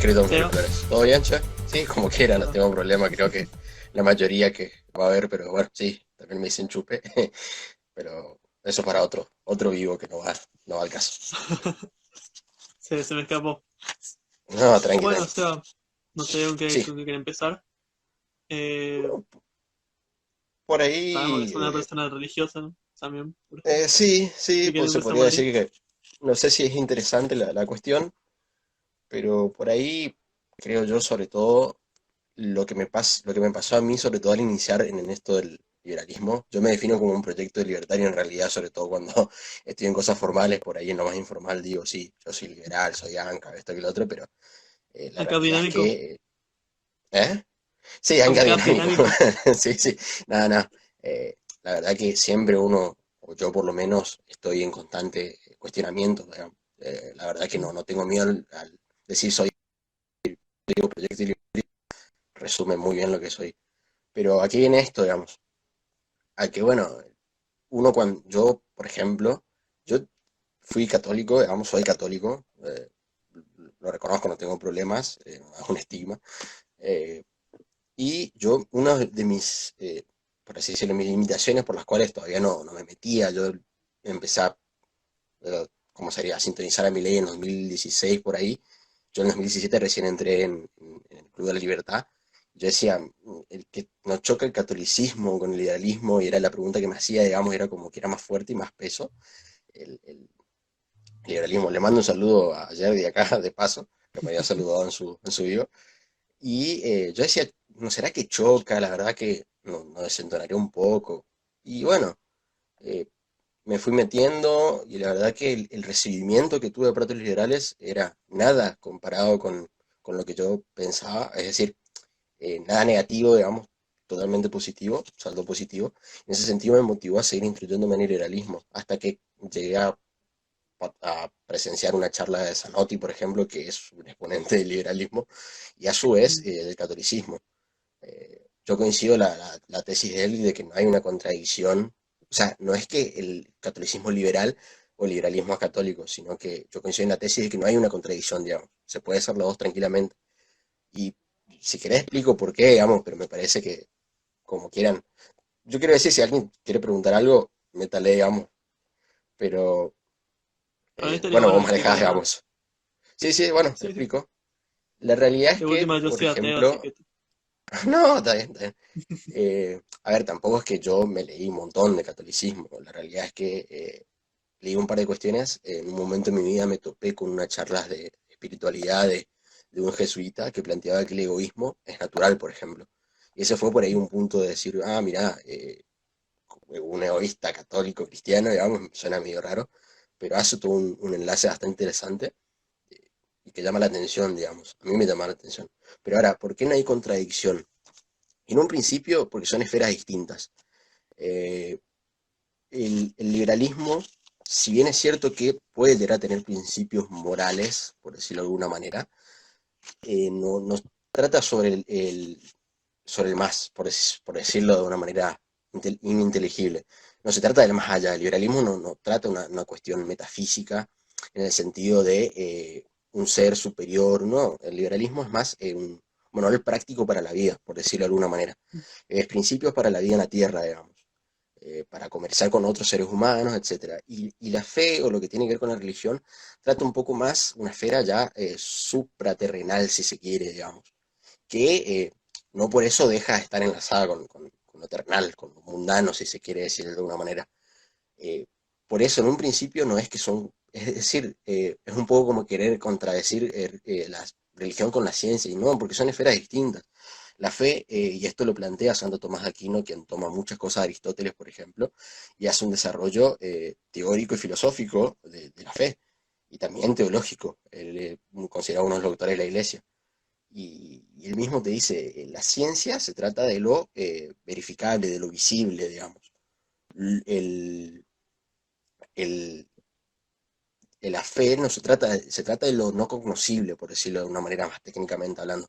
escrito con Seba, auriculares. ¿Todo bien, che? Sí, como quiera, no todo. tengo problema. Creo que la mayoría que va a ver, pero bueno, sí, también me dicen chupe. Pero eso es para otro vivo que no va al caso. Se me escapó. No, tranqui, Bueno, tranqui. Seba, no sé Sí, con qué quería empezar. Eh, por Sabemos que es ahí, una persona religiosa, ¿no? También, sí, sí, ¿qué pues quiere se empezar podría por ahí? decir que no sé si es interesante la cuestión, pero por ahí creo yo sobre todo lo que me pasó a mí, sobre todo al iniciar en esto del liberalismo. Yo me defino como un proyecto de libertario en realidad, sobre todo cuando estoy en cosas formales, por ahí en lo más informal digo, sí, yo soy liberal, soy ANCA, esto que lo otro, pero la Acá realidad es dinámico, que... ¿Eh? Sí, ANCA ANCAP dinámico. dinámico. Sí, sí, nada, nada. La verdad que siempre uno, o yo por lo menos, estoy en constante cuestionamiento, digamos. La verdad que Mm. no tengo miedo al decir soy proyecto libertario, resume muy bien lo que soy. Pero aquí viene esto, digamos, a que bueno, yo, por ejemplo, yo fui católico, digamos, soy católico, lo reconozco, no tengo problemas, es un estigma, eh, y yo, una de mis, por así decirlo, mis limitaciones por las cuales todavía no me metía, yo empecé a, ¿cómo sería?, a sintonizar a mi ley en 2016 por ahí, yo en 2017 recién entré en el Club de la Libertad. Yo decía, el que nos choca el catolicismo con el liberalismo, y era la pregunta que me hacía, digamos, era como que era más fuerte y más peso el liberalismo. Le mando un saludo a Jerry acá, de paso, que me había saludado en su video. Y yo decía, ¿no será que choca? La verdad que no desentonaría un poco. Y bueno, eh, me fui metiendo y la verdad que el recibimiento que tuve de Pratos Liberales era nada comparado con lo que yo pensaba. Es decir, nada negativo, digamos, totalmente positivo, saldo positivo. En ese sentido me motivó a seguir instruyéndome en el liberalismo, hasta que llegué a presenciar una charla de Zanotti, por ejemplo, que es un exponente del liberalismo, y a su vez Mm. del catolicismo. Yo coincido la tesis de él de que no hay una contradicción, o sea, no es que el catolicismo es liberal o el liberalismo es católico, sino que yo coincido en la tesis de que no hay una contradicción, digamos, se puede ser los dos tranquilamente. Y si querés explico por qué, digamos, pero me parece que como quieran. Yo quiero decir, si alguien quiere preguntar algo, métale, digamos, pero Para mí estaría bueno, bueno vos que expliques manejás, primero. digamos. Sí, sí, bueno, te Sí, sí. explico. La realidad es De que, última yo por soy ateo, así ejemplo, que... no, está bien, está bien. A ver, tampoco es que yo me leí un montón de catolicismo. La realidad es que leí un par de cuestiones. En un momento en mi vida me topé con unas charlas de espiritualidad de un jesuita que planteaba que el egoísmo es natural, por ejemplo. Y ese fue por ahí un punto de decir, ah, mira, un egoísta católico cristiano, digamos, suena medio raro, pero hace todo un enlace bastante interesante y que llama la atención, digamos. A mí me llama la atención. Pero ahora, ¿por qué no hay contradicción? En un principio, porque son esferas distintas. Eh, el liberalismo, si bien es cierto que puede llegar a tener principios morales, por decirlo de alguna manera, no trata sobre el más, por decirlo de una manera ininteligible. No se trata del más allá. El liberalismo no trata una cuestión metafísica en el sentido de un ser superior, no. El liberalismo es más un manual práctico para la vida, por decirlo de alguna manera. Es principios para la vida en la tierra, digamos, para conversar con otros seres humanos, etcétera. Y la fe o lo que tiene que ver con la religión trata un poco más una esfera ya supraterrenal, si se quiere, digamos, que no por eso deja de estar enlazada con lo terrenal, con lo mundano, si se quiere decir de alguna manera. Eh, por eso, en un principio, no es que son, es decir, es un poco como querer contradecir la religión con la ciencia, y no, porque son esferas distintas. La fe, y esto lo plantea Santo Tomás de Aquino, quien toma muchas cosas de Aristóteles, por ejemplo, y hace un desarrollo teórico y filosófico de la fe, y también teológico, él considerado uno de los doctores de la Iglesia. Y él mismo te dice, la ciencia se trata de lo verificable, de lo visible, digamos. El, el, la fe no se trata de lo no cognoscible, por decirlo de una manera más técnicamente hablando.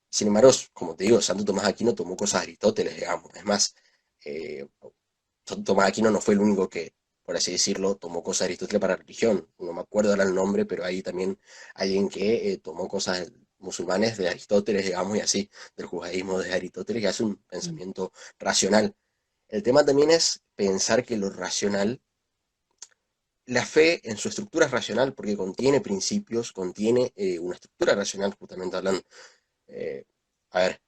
Sin embargo, como te digo, Santo Tomás de Aquino tomó cosas de Aristóteles, digamos. Es más, Santo Tomás de Aquino no fue el único que por así decirlo, tomó cosas de Aristóteles para religión. No me acuerdo ahora el nombre, pero hay también alguien que tomó cosas musulmanes de Aristóteles, digamos, y así, del judaísmo de Aristóteles, que hace un Mm, pensamiento racional. El tema también es pensar que lo racional, la fe en su estructura es racional porque contiene principios, contiene una estructura racional, justamente hablando. Eh, a ver,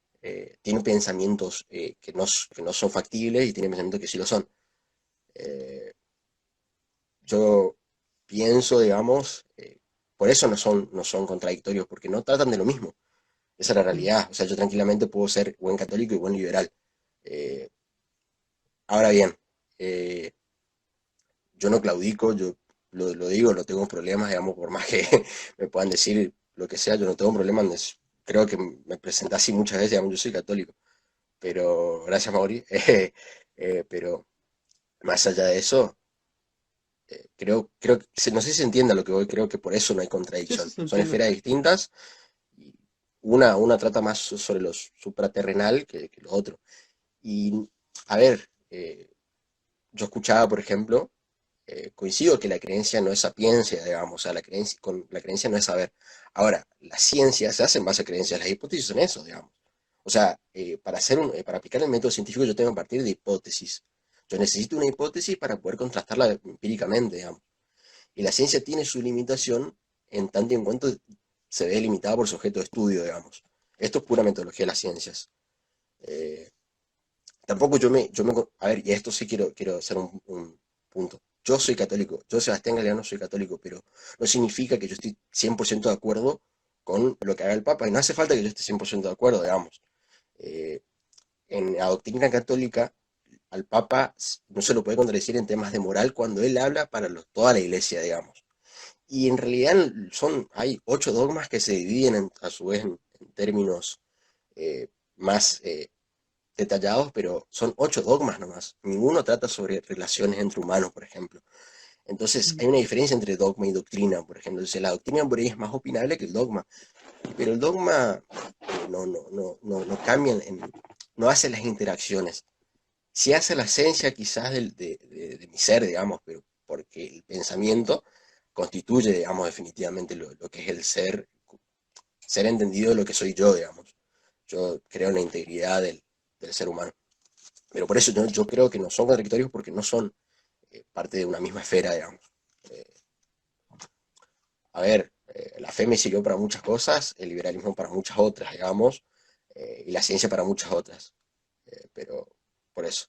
tiene pensamientos que no son factibles y tiene pensamientos que sí lo son. Eh, yo pienso, digamos, por eso no son contradictorios, porque no tratan de lo mismo. Esa es la mm. realidad. O sea, yo tranquilamente puedo ser buen católico y buen liberal. Eh, ahora bien, eh, yo no claudico, yo lo digo, no tengo problemas, digamos, por más que me puedan decir lo que sea, yo no tengo problemas. Creo que me presenté así muchas veces, digamos, yo soy católico, pero gracias, Mauri. Pero más allá de eso, creo que, no sé si se entiende a lo que voy, creo que por eso no hay Sí, sí, contradicción. se Son entiende. esferas distintas y una trata más sobre lo supraterrenal que lo otro. Y, a ver, yo escuchaba, por ejemplo, coincido que la creencia no es sapiencia, digamos, o sea, la creencia no es saber. Ahora, la ciencia se hace en base a creencias, las hipótesis son eso, digamos. O sea, para aplicar el método científico yo tengo que partir de hipótesis. Yo necesito una hipótesis para poder contrastarla empíricamente, digamos. Y la ciencia tiene su limitación en tanto y en cuanto se ve limitada por su objeto de estudio, digamos. Esto es pura metodología de las ciencias. Eh, Tampoco a ver, y esto sí quiero hacer un punto. Yo soy católico, yo Sebastián Galeano soy católico, pero no significa que yo estoy 100% de acuerdo con lo que haga el Papa, y no hace falta que yo esté 100% de acuerdo, digamos. Eh, en la doctrina católica, al Papa no se lo puede contradecir en temas de moral cuando él habla para toda la iglesia, digamos. Y en realidad hay 8 dogmas que se dividen a su vez en términos más detallados, pero son 8 dogmas nomás. Ninguno trata sobre relaciones entre humanos, por ejemplo. Entonces, Mm. hay una diferencia entre dogma y doctrina, por ejemplo. Entonces, la doctrina por ahí es más opinable que el dogma, pero el dogma no cambia, no hace las interacciones. Sí hace la esencia quizás de mi ser, digamos, pero porque el pensamiento constituye, digamos, definitivamente lo que es el ser entendido de lo que soy yo, digamos. Yo creo en la integridad del ser humano. Pero por eso yo creo que no son contradictorios porque no son parte de una misma esfera, digamos. Eh, a ver, la fe me sirvió para muchas cosas, el liberalismo para muchas otras, digamos, y la ciencia para muchas otras. Pero por eso,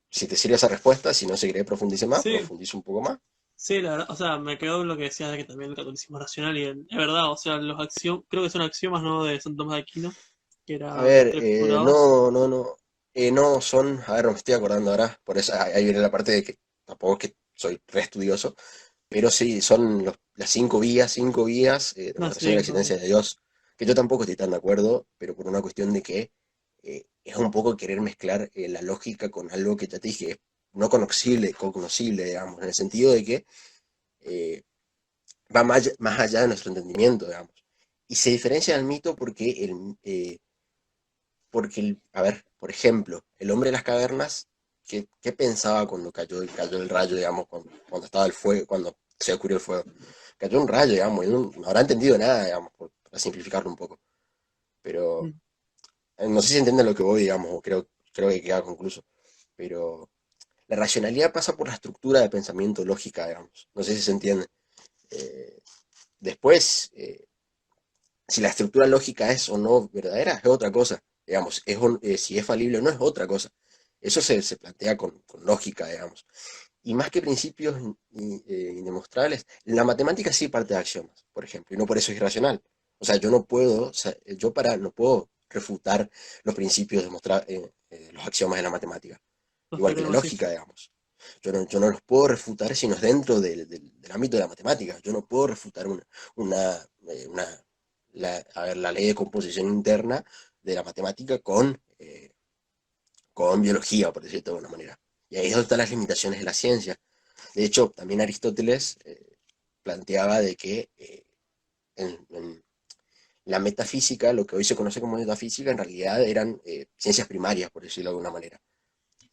si te sirve esa respuesta, si no se quiere profundice más, Sí, profundice un poco más. sí, la verdad, o sea, me quedó en lo que decías de que también el catolicismo es racional y es verdad, o sea, creo que son axiomas, ¿no? De Santo Tomás de Aquino, que A eran los ver, tres postulados. no son, a ver, no me estoy acordando ahora, por eso ahí viene la parte de que tampoco es que soy re estudioso, pero sí, son las 5 vías, de la No, oración de la cinco, existencia sí. de Dios, que yo tampoco estoy tan de acuerdo, pero por una cuestión de que es un poco querer mezclar la lógica con algo que ya te dije, es no cognoscible, digamos, en el sentido de que eh, va más allá de nuestro entendimiento, digamos. Y se diferencia del mito a ver, por ejemplo, el hombre de las cavernas, ¿qué pensaba cuando cayó el rayo, digamos, cuando estaba el fuego, cuando se ocurrió el fuego? Cayó un rayo, digamos, y no habrá entendido nada, digamos, para simplificarlo un poco. Pero Mm. no sé si entienden lo que voy, digamos, o creo que queda concluso. Pero la racionalidad pasa por la estructura de pensamiento lógica, digamos. No sé si se entiende. Eh, Después, si la estructura lógica es o no verdadera, es otra cosa. Digamos, si es falible o no, es otra cosa. Eso se plantea con lógica, digamos. Y más que principios indemostrables, la matemática sí parte de axiomas, por ejemplo, y no por eso es irracional. O sea, yo no puedo, o sea, no puedo refutar los principios los axiomas de la matemática, Los igual que la teoremas, sí. lógica, digamos. Yo no los puedo refutar si no es dentro del ámbito de la matemática. Yo no puedo refutar una, a ver, la ley de composición interna de la matemática con biología, por decirlo de alguna manera. Y ahí es donde están las limitaciones de la ciencia. De hecho, también Aristóteles planteaba de que en la metafísica, lo que hoy se conoce como metafísica, en realidad eran ciencias primarias, por decirlo de alguna manera.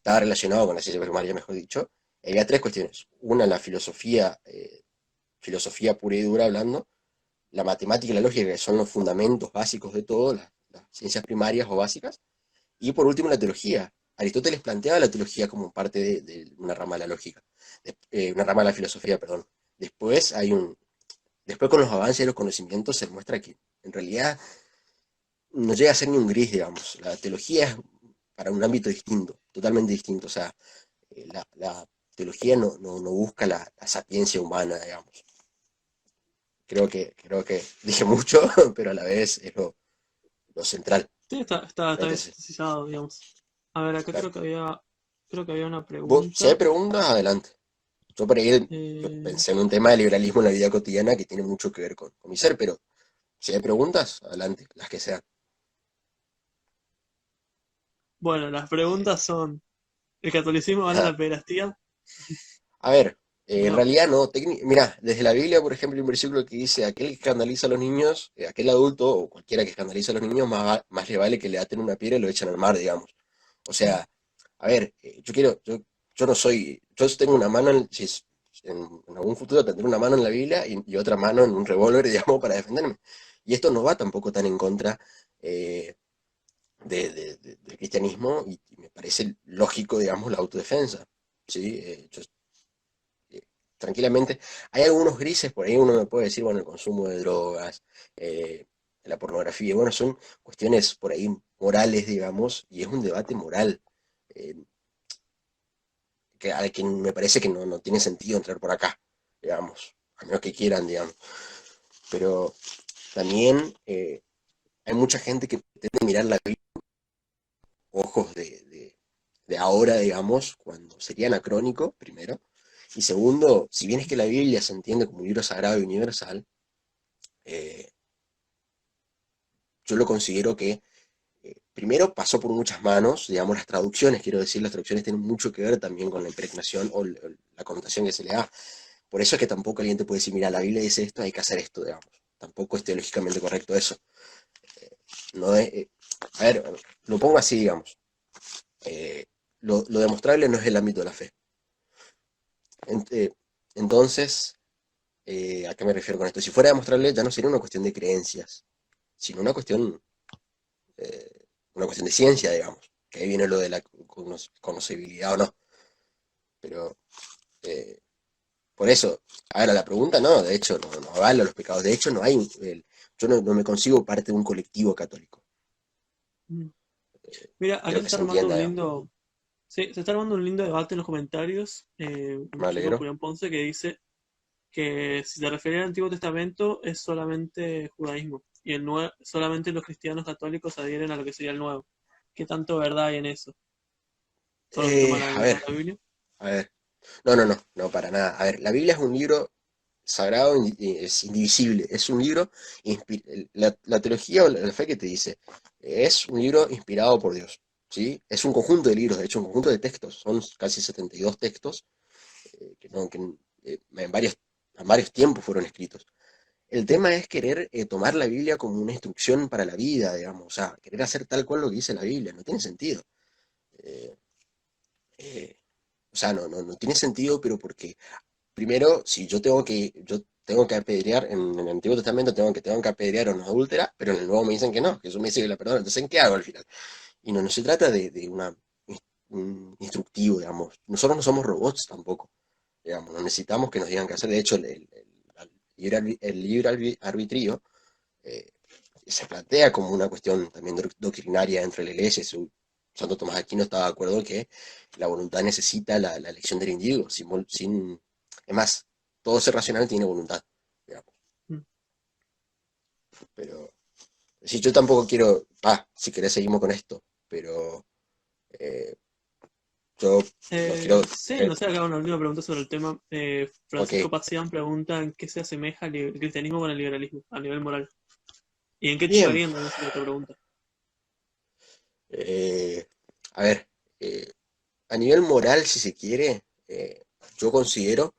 estaba relacionado con la ciencia primaria, mejor dicho, había tres cuestiones. Una, la filosofía, filosofía pura y dura hablando, la matemática y la lógica, que son los fundamentos básicos de todo, las ciencias primarias o básicas, y por último la teología. Aristóteles planteaba la teología como parte de una rama de la lógica, una rama de la filosofía, perdón. Después hay un, después con los avances de los conocimientos se muestra que en realidad no llega a ser ni un gris, digamos. La teología es para un ámbito distinto, totalmente distinto. O sea, la teología no busca la sapiencia humana, digamos. Creo que dije mucho, pero a la vez es lo central. Sí, está bien Entonces, sintetizado, digamos. A ver, acá claro. creo que había una Vos, si hay pregunta. preguntas, adelante. Yo por ahí Eh, pensé en un tema de liberalismo en la vida cotidiana que tiene mucho que ver con mi ser, pero si hay preguntas, adelante, las que sean. bueno, las Eh, preguntas son, ¿el catolicismo gana ajá. la pederastía? A ver, en No. realidad no. Mira, desde la Biblia, por ejemplo, hay un versículo que dice, aquel que escandaliza a los niños, aquel adulto o cualquiera que escandaliza a los niños, más le vale que le aten una piedra y lo echen al mar, digamos. O Mm. sea, a ver, yo no soy, yo tengo una mano, si en algún futuro tendré una mano en la Biblia y otra mano en un revólver, digamos, para defenderme. Y esto no va tampoco tan en contra eh, del cristianismo y me parece lógico, digamos, la autodefensa. ¿Sí? Eh, tranquilamente. Hay algunos grises, por ahí uno me puede decir, bueno, el consumo de drogas, eh, la pornografía, bueno, son cuestiones por ahí morales, digamos, y es un debate moral. eh, al que me parece que no tiene sentido entrar por acá, digamos, a menos que quieran, digamos. Pero también hay mucha gente que pretende mirar la vida con ojos de ahora, digamos, cuando sería anacrónico, primero. Y segundo, si bien es que la Biblia se entiende como un libro sagrado y universal, eh, yo lo considero que primero pasó por muchas manos, digamos, las traducciones, quiero decir, las traducciones tienen mucho que ver también con la impregnación o la connotación que se le da. Por eso es que tampoco alguien te puede decir, mira, la Biblia dice esto, hay que hacer esto, digamos. Tampoco es teológicamente correcto eso. No es, a ver, lo pongo así, digamos. Eh, lo demostrable no es el ámbito de la fe. Ent- eh, entonces, ¿a qué me refiero con esto? Si fuera demostrable, ya no sería una cuestión de creencias, sino eh, una cuestión de ciencia, digamos. Que ahí viene lo de la conocibilidad o no. Pero eh, por eso, a ver, a la pregunta no, de hecho, no avala los pecados. De hecho, no hay, yo no me consigo parte de un colectivo católico. Mm. Mira, acá Quiero se que está se armando entienda, un digamos. lindo, sí, se está armando un lindo debate en los comentarios. Me Un chico, alegro. Julián Ponce, que dice que si se refiere al Antiguo Testamento es solamente judaísmo y solamente los cristianos católicos adhieren a lo que sería el Nuevo. ¿Qué tanto verdad hay en eso? ¿Solo se toma A ver, la Biblia? a ver. No, para nada. A ver, la Biblia es un libro sagrado, es indivisible. Es un libro, la teología o la fe que te dice, es un libro inspirado por Dios. ¿Sí? Es un conjunto de libros, de hecho, un conjunto de textos. Son casi 72 textos en varios tiempos fueron escritos. El Mm. tema es querer tomar la Biblia como una instrucción para la vida, digamos, o sea, querer hacer tal cual lo que dice la Biblia, no tiene sentido. Eh, eh, o sea, no tiene sentido, pero porque, primero, si yo tengo que apedrear, en el Antiguo Testamento tengo que apedrear a una adúltera, pero en el Nuevo me dicen que no, que eso me dice que la perdona, entonces ¿en qué hago al final? Y no se trata de un instructivo, digamos. Nosotros no somos robots tampoco, digamos, no necesitamos que nos digan qué hacer. De hecho, el libre arbitrio eh, se plantea como una cuestión también doctrinaria entre la iglesia. Santo Tomás de Aquino estaba de acuerdo que la voluntad necesita la elección del individuo. Es más, todo ser racional tiene voluntad, digamos. Mm. Pero si yo tampoco quiero, si querés seguimos con esto, pero eh, yo no quiero, Sí, no sé, acá una última pregunta sobre el tema. ok, Francisco Pacián pregunta en qué se asemeja el cristianismo con el liberalismo a nivel moral. ¿Y en qué bien, chocarían? También sería otra pregunta. eh, a ver, eh, a nivel moral, si se quiere, yo considero,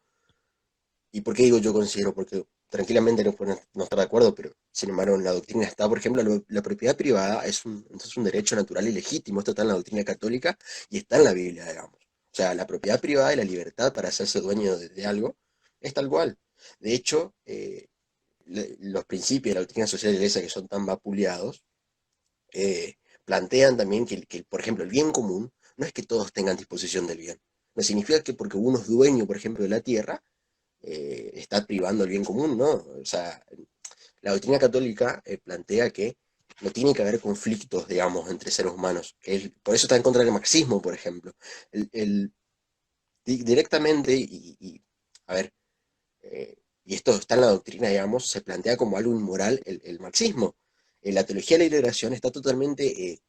¿y por qué digo yo considero? Porque tranquilamente no pueden no estar de acuerdo, pero sin embargo en la doctrina está, por ejemplo, la propiedad privada es un derecho natural y legítimo. Esto está en la doctrina católica y está en la Biblia, digamos. O sea, la propiedad privada y la libertad para hacerse dueño de algo es tal cual. De hecho, los principios de la doctrina social de la iglesia que son tan vapuleados, plantean también que, por ejemplo, el bien común no es que todos tengan disposición del bien. No significa que porque uno es dueño, por ejemplo, de la tierra, está privando el bien común, ¿no? O sea, la doctrina católica plantea que no tiene que haber conflictos, digamos, entre seres humanos. Por eso está en contra del marxismo, por ejemplo. El, directamente, a ver, y esto está en la doctrina, digamos, se plantea como algo inmoral el marxismo. La teología de la liberación está totalmente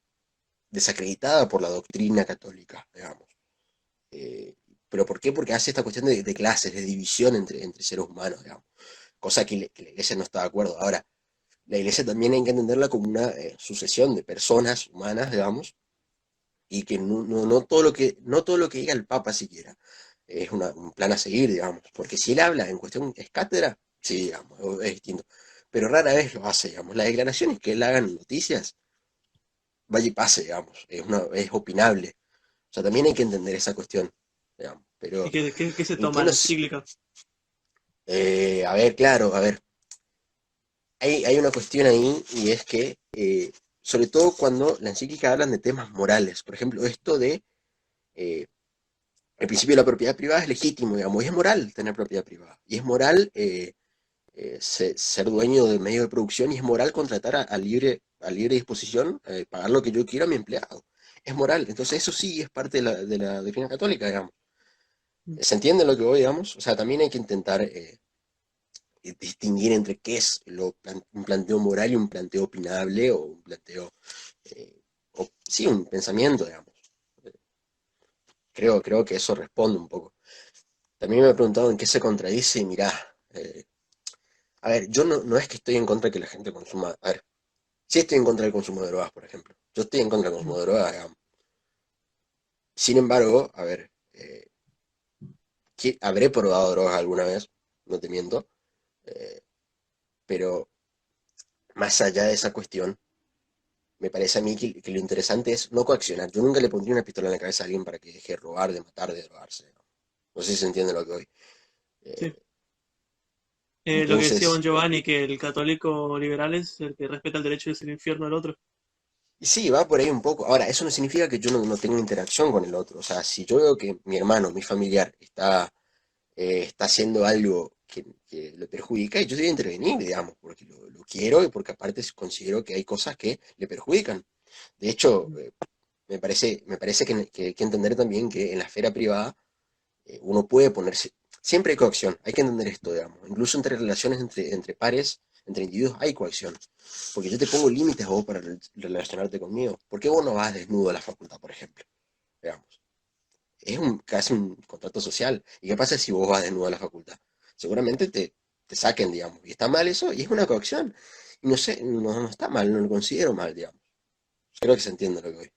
desacreditada por la doctrina católica, digamos. Eh, ¿Pero por qué? Porque hace esta cuestión de clases, de división entre seres humanos, digamos. Cosa que la iglesia no está de acuerdo. Ahora, la iglesia también hay que entenderla como una sucesión de personas humanas, digamos, y que no todo no todo lo que diga el Papa siquiera es un plan a seguir, digamos, porque si él habla en cuestión, es cátedra, sí, digamos, es distinto, pero rara vez lo hace, digamos, las declaraciones que él haga en noticias, vaya y pase, digamos, es opinable, o sea, también hay que entender esa cuestión, digamos, ¿Y pero qué se toma entiendo, la encíclica? a ver, claro, a ver, hay una cuestión ahí y es que, sobre todo cuando la encíclica hablan de temas morales, por ejemplo, esto de eh, el principio de la propiedad privada es legítimo, digamos, y es moral tener propiedad privada, y es moral ser dueño del medio de producción, y es moral contratar a libre disposición, pagar lo que yo quiero a mi empleado. Es moral, entonces eso sí es parte de la doctrina católica, digamos. ¿Se entiende lo que voy, digamos? O sea, también hay que intentar distinguir entre qué es un planteo moral y un planteo opinable o un planteo, eh, sí, un pensamiento, digamos. Creo que eso responde un poco. También me he preguntado en qué se contradice y mirá, eh, a ver, yo no es que estoy en contra de que la gente consuma, a ver, sí estoy en contra del consumo de drogas, por ejemplo. Yo estoy en contra del consumo de drogas, digamos. Sin embargo, a ver, habré probado drogas alguna vez, no te miento, eh, pero más allá de esa cuestión, me parece a mí que lo interesante es no coaccionar. Yo nunca le pondría una pistola en la cabeza a alguien para que deje de robar, de matar, de drogarse, ¿no? No sé si se entiende lo que voy. Sí. Eh, Lo que decía entonces, Bon Giovanni, que el católico liberal es el que respeta el derecho de ser infierno del otro. y sí, va por ahí un poco. Ahora, eso no significa que yo no tenga interacción con el otro. O sea, si yo veo que mi hermano, mi familiar, está haciendo algo que le perjudica, y yo voy a intervenir, digamos, porque lo quiero y porque aparte considero que hay cosas que le perjudican. De hecho, me parece que hay que entender también que en la esfera privada uno puede ponerse, siempre hay coacción, hay que entender esto, digamos, incluso entre relaciones entre pares, entre individuos, hay coacción, porque yo te pongo límites a vos para relacionarte conmigo. ¿Por qué vos no vas desnudo a la facultad, por ejemplo? Digamos, casi un contrato social. ¿Y qué pasa si vos vas desnudo a la facultad? Seguramente te saquen, digamos, y está mal eso, y es una coacción. Y no sé, no está mal, no lo considero mal, digamos. Creo que se entiende lo que voy.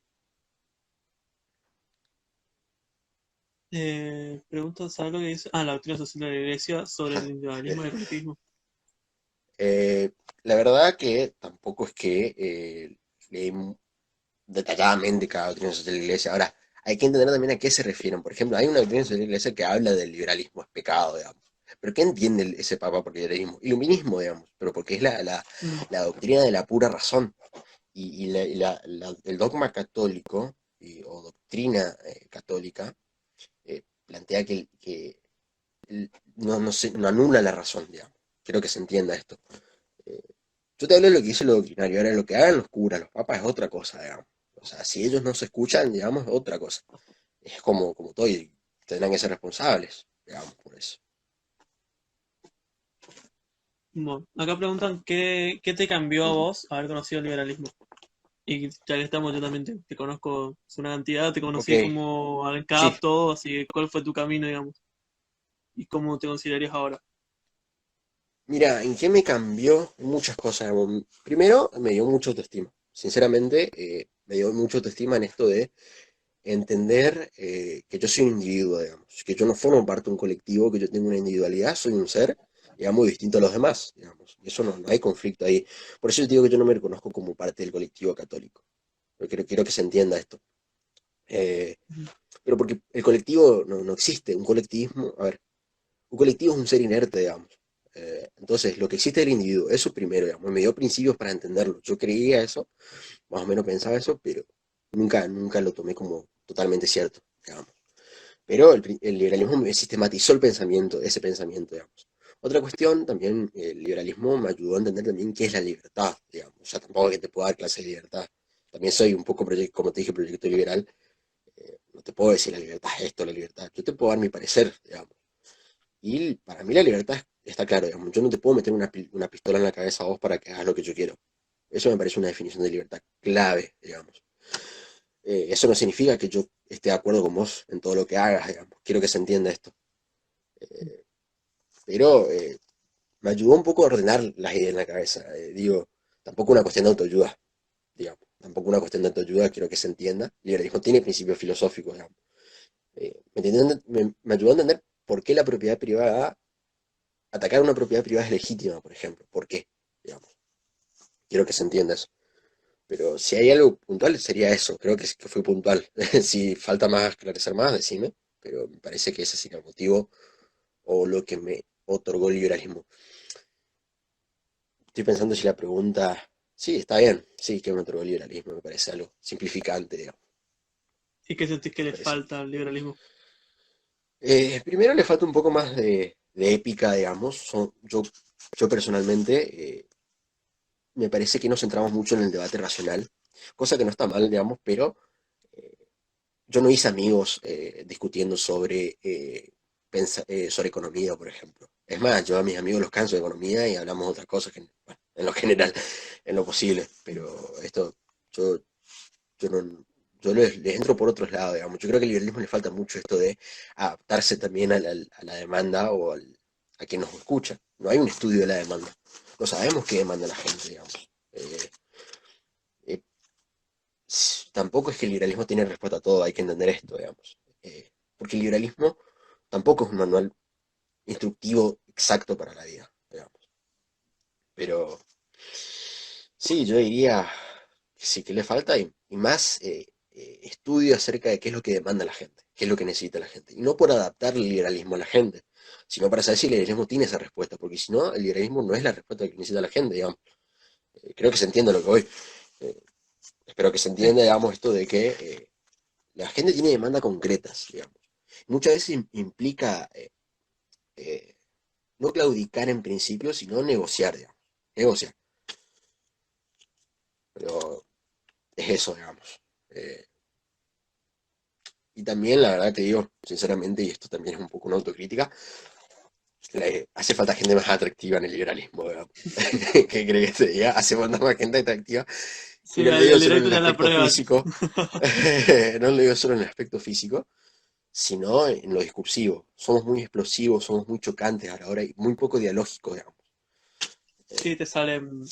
Pregunta, ¿sabes lo que dice? Ah, la doctrina social de la iglesia sobre el Ajá. individualismo y el colectivismo. Eh, la verdad que tampoco es que leí detalladamente cada doctrina social de la iglesia. Ahora, hay que entender también a qué se refieren. Por ejemplo, hay una doctrina social de la iglesia que habla del liberalismo es pecado, digamos. Pero ¿qué entiende ese papa por liberalismo? Iluminismo, digamos, pero porque es Mm. la doctrina de la pura razón. El dogma católico o doctrina católica plantea no anula la razón, digamos. Quiero que se entienda esto. Eh, yo te hablo de lo que dice lo doctrinario, ahora lo que hagan los curas, los papas es otra cosa, digamos. O sea, si ellos no se escuchan, digamos, es otra cosa. Es como todo y tendrán que ser responsables, digamos, por eso. Bueno, acá preguntan qué te cambió a Ujú. vos haber conocido el liberalismo. Y ya que estamos, yo también te conozco es una cantidad, te Ok, conocí como al sí. CAP, todo, así que ¿cuál fue tu camino, digamos? ¿Y cómo te considerarías ahora? Mira, ¿en qué me cambió? Muchas cosas. Primero, me dio mucha autoestima. Sinceramente, me dio mucha autoestima en esto de entender que yo soy un individuo, digamos, que yo no formo parte de un colectivo, que yo tengo una individualidad, soy un ser digamos, distinto a los demás, digamos. Eso no hay conflicto ahí. Por eso yo digo que yo no me reconozco como parte del colectivo católico. Pero quiero que se entienda esto. Eh, Ujú. pero porque el colectivo no existe. Un colectivismo, a ver, un colectivo es un ser inerte, digamos. Entonces, lo que existe es el individuo. Eso primero, digamos. Me dio principios para entenderlo. Yo creía eso, más o menos pensaba eso, pero nunca lo tomé como totalmente cierto, digamos. Pero el liberalismo me sistematizó ese pensamiento, digamos. Otra cuestión, también el liberalismo me ayudó a entender también qué es la libertad, digamos. O sea, tampoco es que te pueda dar clase de libertad. También soy un poco, como te dije, proyecto liberal. No te puedo decir la libertad es esto, la libertad. Yo te puedo dar mi parecer, digamos. Y para mí la libertad está claro, digamos. Yo no te puedo meter una pistola en la cabeza a vos para que hagas lo que yo quiero. Eso me parece una definición de libertad clave, digamos. Eso no significa que yo esté de acuerdo con vos en todo lo que hagas, digamos. Quiero que se entienda esto. Eh, pero me ayudó un poco a ordenar las ideas en la cabeza. Digo, tampoco una cuestión de autoayuda, digamos. Tampoco una cuestión de autoayuda, quiero que se entienda. El liberalismo tiene principios filosóficos, digamos. Me ayudó a entender por qué la propiedad privada, atacar una propiedad privada es legítima, por ejemplo. ¿Por qué? Digamos. Quiero que se entienda eso. Pero si hay algo puntual, sería eso. Creo que fue puntual. Si falta más esclarecer más, decime. Pero me parece que ese sería el motivo o lo que me otorgó el liberalismo. Estoy pensando si la pregunta... Sí, está bien. Sí, que me otorgó el liberalismo. Me parece algo simplificante, digamos. ¿Y qué sentís que Me le parece. falta al liberalismo? Primero le falta un poco más de épica, digamos. Yo personalmente me parece que nos centramos mucho en el debate racional, cosa que no está mal, digamos, pero eh, yo no hice amigos discutiendo sobre economía, por ejemplo. Es más, yo a mis amigos los canso de economía y hablamos de otras cosas que, bueno, en lo general, en lo posible, pero esto, yo, yo no, yo les entro por otros lados, digamos. Yo creo que al liberalismo le falta mucho esto de adaptarse también a la demanda a quien nos escucha. No hay un estudio de la demanda. No sabemos qué demanda la gente, digamos. Eh, eh, Tampoco es que el liberalismo tiene respuesta a todo, hay que entender esto, digamos. Porque el liberalismo tampoco es un manual instructivo exacto para la vida, digamos. Pero sí, yo diría que sí que le falta y más estudio acerca de qué es lo que demanda la gente, qué es lo que necesita la gente. Y no por adaptar el liberalismo a la gente, sino para saber si el liberalismo tiene esa respuesta, porque si no, el liberalismo no es la respuesta que necesita la gente, digamos. Creo que se entiende lo que voy. Eh, Espero que se Sí, entienda, digamos, esto de que la gente tiene demandas concretas, digamos. Muchas veces implica eh, no claudicar en principio, sino negociar, digamos. Negociar. Pero es eso, digamos. Eh, y también, la verdad te digo, sinceramente, y esto también es un poco una autocrítica, hace falta gente más atractiva en el liberalismo, digamos. ¿Qué crees que te diga? Hace falta más gente atractiva. Y sí, no lo el digo solo en directo el ya la aspecto prueba. físico, no lo digo solo en el aspecto físico, sino en lo discursivo. Somos muy explosivos, somos muy chocantes a la hora y muy poco dialógicos, digamos. Sí, te salen.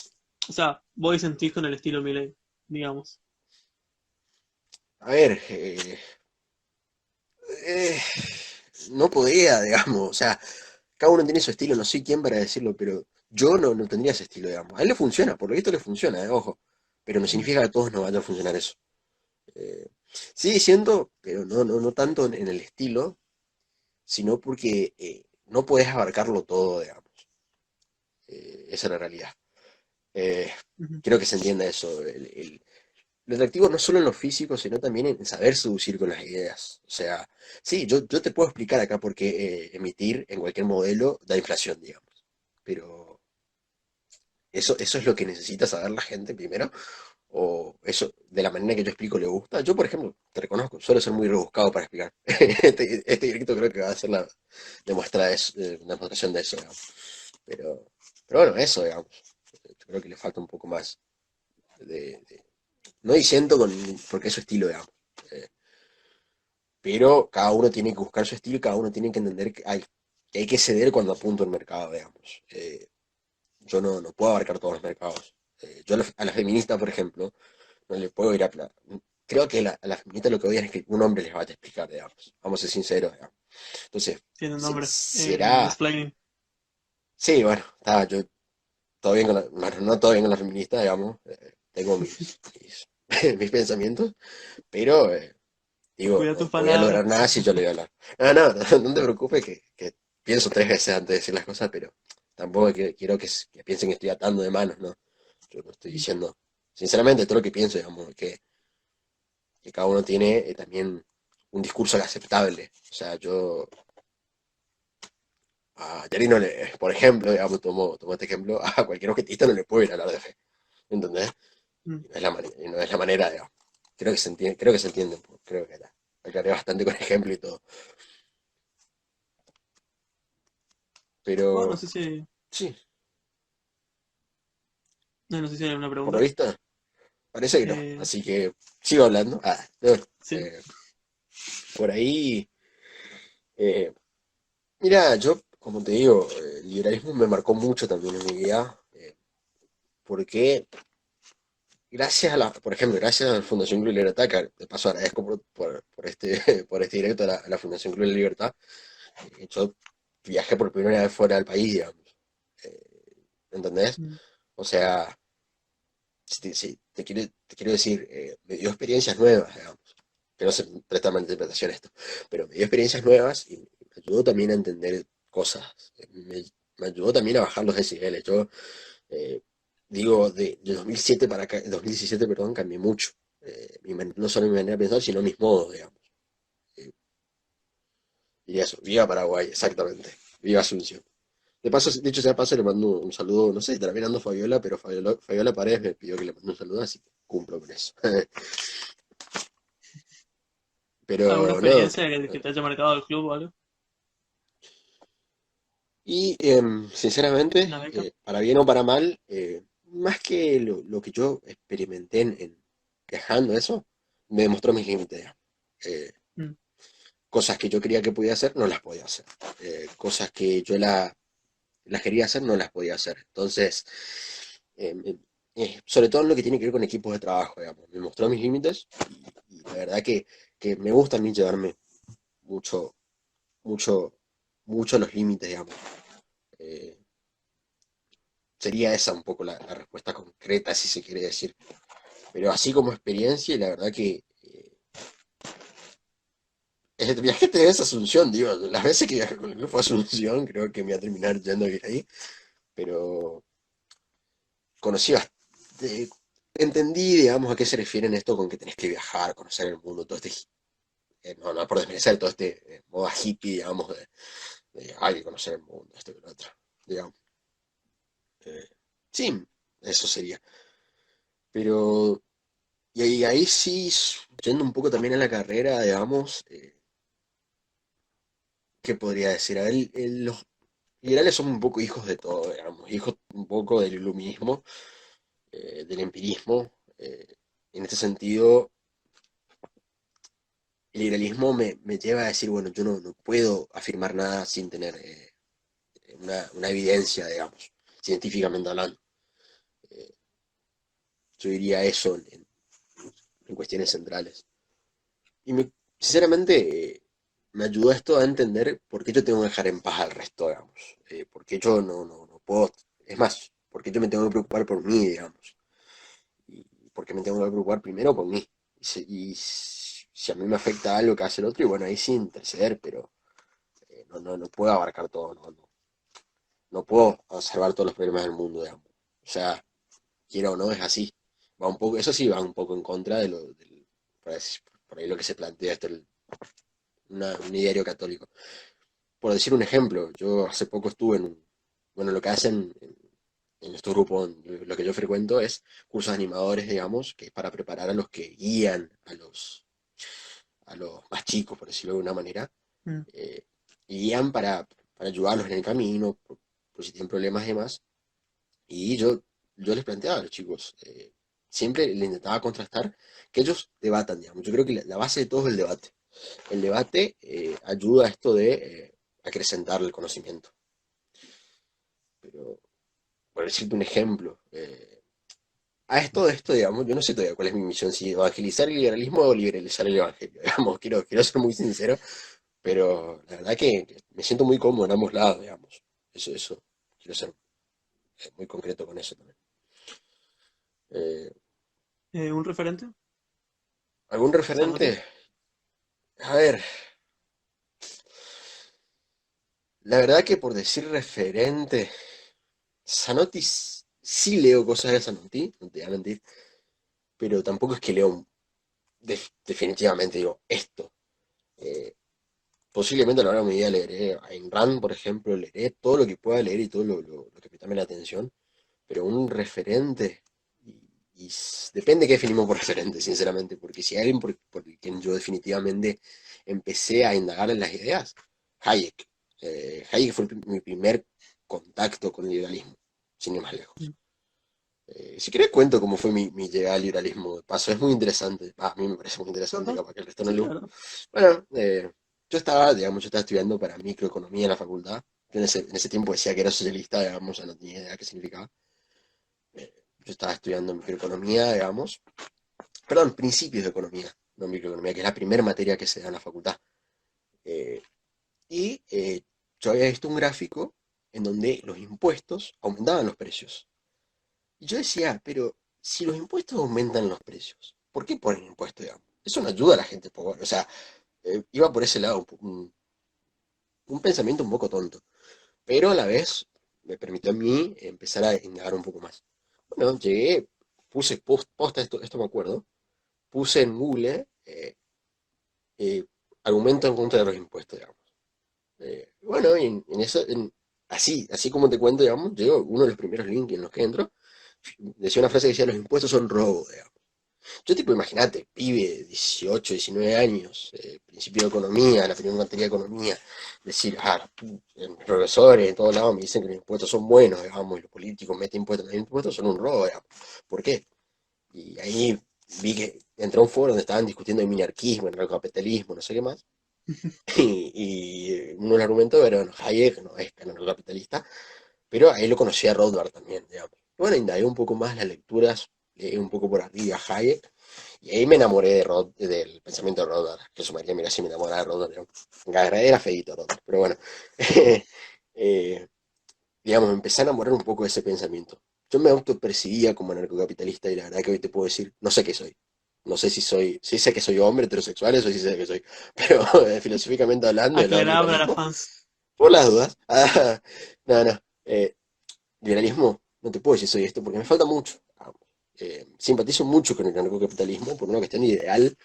O sea, vos sentís con el estilo Milei, digamos. A ver, eh, no podría, digamos, o sea, cada uno tiene su estilo, no soy quién para decirlo, pero yo no tendría ese estilo, digamos. A él le funciona, por lo visto le funciona, ojo, pero no Mm. significa que a todos nos vaya a funcionar eso. Eh, Sigue siendo, pero no tanto en el estilo, sino porque no podés abarcarlo todo, digamos. Esa es la realidad. Eh, Ujú. Creo que se entienda eso. Lo atractivo no solo en lo físico, sino también en saber seducir con las ideas. O sea, sí, yo te puedo explicar acá por qué emitir en cualquier modelo da inflación, digamos. Pero eso es lo que necesita saber la gente primero. O eso, de la manera que yo explico, le gusta. Yo, por ejemplo, te reconozco, suelo ser muy rebuscado para explicar. Este directo creo que va a ser la demostración de eso, digamos. Pero, pero bueno, eso, digamos. Yo creo que le falta un poco más de, no diciendo porque es su estilo, digamos. Eh, pero cada uno tiene que buscar su estilo y cada uno tiene que entender que hay que ceder cuando apunto el mercado, digamos. Yo no puedo abarcar todos los mercados. Yo a la feminista, por ejemplo, no le puedo ir creo que a la feminista lo que odian es que un hombre les vaya a explicar, digamos. Vamos a ser sinceros, digamos. Entonces, Tiene un nombre. será... Mansplaining. Sí, bueno, yo todo bien con bueno, no todo bien con la feminista, digamos, tengo mis, mis pensamientos, pero digo, Cuida tus no voy a lograr palabras. nada si yo le voy a hablar. No, no, no, no te preocupes que pienso tres veces antes de decir las cosas, pero tampoco quiero que piensen que estoy atando de manos, ¿no? Yo no estoy diciendo, sinceramente, todo lo que pienso, digamos, que cada uno tiene también un discurso aceptable. O sea, yo a Yari no le, por ejemplo, digamos, tomo este ejemplo, a cualquier objetista no le puedo ir a hablar de fe, ¿entendés? Mm. Y no es la manera, y no es la manera, digamos. Creo que se entiende, pues, creo que la aclaré bastante con ejemplo y todo. Bueno, no Pero sé si, sí, no sé si hay alguna por lo pregunta. visto, parece que no. Eh, Así que sigo hablando. No, sí. por ahí, eh, mira, yo, como te digo, el liberalismo me marcó mucho también en mi vida, porque gracias a por ejemplo, gracias a la Fundación Club de Libertad, que de paso agradezco por este, por este directo a la Fundación Club de Libertad, yo viajé por primera vez fuera del país, digamos. Eh, ¿Entendés? Mm. O sea, si te quiero decir, me dio experiencias nuevas, digamos. Que no se presta mala interpretación esto, pero me dio experiencias nuevas y me ayudó también a entender cosas. Me ayudó también a bajar los decibeles. Yo eh, digo, de 2007 para acá, 2017, perdón, cambié mucho. No solo mi manera de pensar, sino mis modos, digamos. Eh, y eso, viva Paraguay, exactamente. Viva Asunción. De paso, dicho sea de paso, le mando un saludo, no sé si estará mirando Fabiola, pero Fabiola Paredes me pidió que le mande un saludo, así que cumplo con eso. ¿Alguna Pero no, experiencia que te haya marcado el club o algo? y sinceramente, ¿Una beca? para bien o para mal, más que lo que yo experimenté en viajando eso, me demostró mis límites. Eh, Mm. Cosas que yo creía que podía hacer, no las podía hacer. Cosas que yo las quería hacer, no las podía hacer. Entonces, sobre todo en lo que tiene que ver con equipos de trabajo, digamos, me mostró mis límites y la verdad que me gusta a mí llevarme mucho, mucho, mucho los límites, digamos. Eh, Sería esa un poco la respuesta concreta, si se quiere decir. Pero así como experiencia, la verdad que el viaje te ves a Asunción, digo, las veces que viajé con el grupo a Asunción, creo que me voy a terminar yendo a vivir ahí, pero conocí bastante, entendí, digamos, a qué se refieren esto con que tenés que viajar, conocer el mundo, todo este, no, no por desmerecer todo este moda hippie, digamos, hay que conocer el mundo, esto que lo otro, digamos. Eh, sí, eso sería. Pero, y ahí sí, yendo un poco también a la carrera, digamos, ¿qué podría decir? A ver, los liberales son un poco hijos de todo, digamos, hijos un poco del iluminismo, del empirismo. En este sentido, el liberalismo me lleva a decir, bueno, yo no puedo afirmar nada sin tener una evidencia, digamos, científicamente hablando. Eh, yo diría eso en cuestiones centrales. Y sinceramente, me ayudó esto a entender por qué yo tengo que dejar en paz al resto, digamos. Por qué yo no puedo, es más, por qué yo me tengo que preocupar por mí, digamos. Y por qué me tengo que preocupar primero por mí. Si a mí me afecta algo que hace el otro, y bueno, ahí sí interceder, pero no puedo abarcar todo, no puedo observar todos los problemas del mundo, digamos. O sea, quiera o no, es así. Va un poco, eso sí va un poco en contra por ahí lo que se plantea esto, un ideario católico. Por decir un ejemplo, yo hace poco estuve bueno, lo que hacen en estos grupos, lo que yo frecuento es cursos de animadores, digamos, que es para preparar a los que guían a los más chicos, por decirlo de una manera, Mm. eh, y guían para ayudarlos en el camino, por si tienen problemas y demás. Y yo les planteaba a los chicos, siempre les intentaba contrastar que ellos debatan, digamos. Yo creo que la base de todo es el debate. El debate ayuda a esto de acrecentar el conocimiento. Pero, por decirte un ejemplo, de esto, digamos, yo no sé todavía cuál es mi misión, si evangelizar el liberalismo o liberalizar el evangelio, digamos, quiero ser muy sincero, pero la verdad que me siento muy cómodo en ambos lados, digamos. Eso. quiero ser muy concreto con eso también. Eh, ¿Un referente? ¿Algún referente? ¿Zanotti? A ver, la verdad que por decir referente, Zanotti sí leo cosas de Zanotti, no te voy a mentir, pero tampoco es que leo definitivamente, digo, esto. Eh, Posiblemente a lo largo de mi vida leeré a Ayn Rand, por ejemplo, leeré todo lo que pueda leer y todo lo que me llame la atención, pero un referente, depende qué definimos por referente, sinceramente, porque si hay alguien por quien yo definitivamente empecé a indagar en las ideas, Hayek. Hayek fue mi primer contacto con el liberalismo, sin ir más lejos. Mm. Si querés cuento cómo fue mi llegada al liberalismo de paso, es muy interesante. A mí me parece muy interesante, Ajá, capaz que el resto no sí, le gusta. claro. Bueno, yo estaba estudiando para microeconomía en la facultad. Yo en ese tiempo decía que era socialista, digamos, ya no tenía idea qué significaba. Yo estaba estudiando microeconomía, digamos. Perdón, principios de economía, no microeconomía, que es la primera materia que se da en la facultad. Eh, y yo había visto un gráfico en donde los impuestos aumentaban los precios. Y yo decía, pero si los impuestos aumentan los precios, ¿por qué ponen impuestos, digamos? Eso no ayuda a la gente pobre. O sea, iba por ese lado, un pensamiento un poco tonto, pero a la vez me permitió a mí empezar a indagar un poco más. Bueno, llegué, puse posta, esto me acuerdo, puse en Google eh, argumento en contra de los impuestos, digamos. Bueno, y en eso, así como te cuento, digamos, llegó uno de los primeros links en los que entro, decía una frase que decía, los impuestos son robo, digamos. Yo tipo, imagínate, pibe de 18, 19 años, principio de economía, la primera materia de economía, decir, los profesores en todos lados me dicen que los impuestos son buenos, digamos, y los políticos meten impuestos, los impuestos son un robo, digamos. ¿Por qué? Y ahí vi que entré a un foro donde estaban discutiendo el minarquismo, el capitalismo, no sé qué más, y uno de los argumentos era, bueno, Hayek no es capitalista, pero ahí lo conocía a Rothbard también, digamos. Bueno, indagué un poco más las lecturas, leí un poco por arriba Hayek, y ahí me enamoré del pensamiento de Rothbard. Que sumaría, mira, si me enamoraba de Rothbard. Era feíto Rothbard, pero bueno. eh, digamos, me empecé a enamorar un poco de ese pensamiento. Yo me autopercibía como anarcocapitalista y la verdad que hoy te puedo decir, no sé qué soy. No sé si sé que soy hombre heterosexual, eso sí sé que soy. Pero filosóficamente hablando, del lado del Aclaraba para los liberalismo, fans. por las dudas. No, no. Liberalismo, no te puedo decir soy esto porque me falta mucho. Simpatizo mucho con el anarcocapitalismo por una cuestión ideal.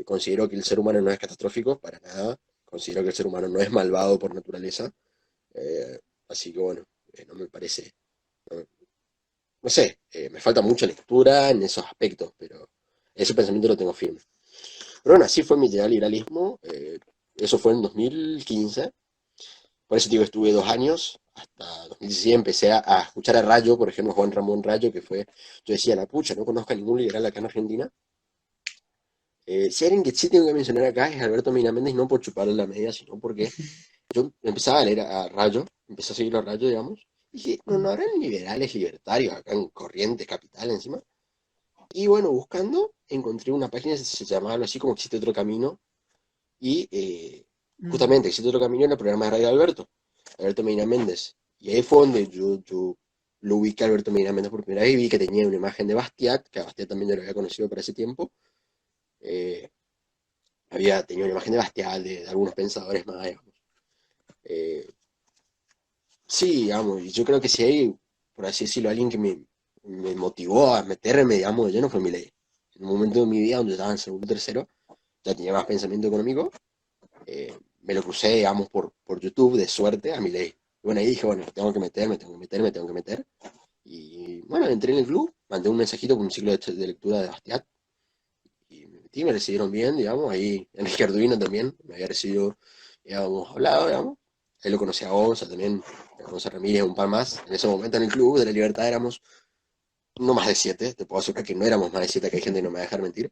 Considero que el ser humano no es catastrófico para nada. Considero que el ser humano no es malvado por naturaleza. Eh, Así que bueno, no me parece. No, no sé, me falta mucha lectura en esos aspectos, pero ese pensamiento lo tengo firme. Pero bueno, así fue mi llegada al liberalismo. Eso fue en 2015. Por eso digo, estuve 2 años, hasta 2016 empecé a escuchar a Rayo, por ejemplo, Juan Ramón Rayo, que fue, yo decía, la pucha, no conozco a ningún liberal acá en Argentina. Si hay alguien que sí tengo que mencionar acá es Alberto Méndez, no por chuparle la media, sino porque yo empezaba a leer a Rayo, empecé a seguir a Rayo, digamos, y dije, no, no habrán liberales libertarios acá en Corrientes, Capital, encima. Y bueno, buscando, encontré una página que se llamaba algo así como Existe Otro Camino, y Mm. justamente Existe Otro Camino era el programa de Radio Alberto Medina Méndez. Y ahí fue donde yo lo ubiqué a Alberto Medina Méndez por primera vez y vi que tenía una imagen de Bastiat, que a Bastiat también yo lo había conocido para ese tiempo. Eh, Había tenido una imagen de Bastiat, de algunos pensadores más, digamos. Eh, sí, digamos, y yo creo que si hay, por así decirlo, alguien que me motivó a meterme, digamos, de lleno fue Milei. En un momento de mi vida donde estaba en segundo o tercero, ya tenía más pensamiento económico, me lo crucé, digamos, por YouTube de suerte a Milei. Y bueno, ahí dije, bueno, tengo que meter, me tengo que meter, me tengo que meter. Y bueno, entré en el club, mandé un mensajito con un ciclo de lectura de Bastiat y me metí, me recibieron bien, digamos. Ahí Enrique Arduino también me había recibido, habíamos hablado, digamos. Ahí lo conocí a Gonza también, a Gonza Ramírez, un par más. En ese momento en el club de la Libertad éramos no más de 7, te puedo asegurar que no éramos más de 7, que hay gente que no me va a dejar mentir.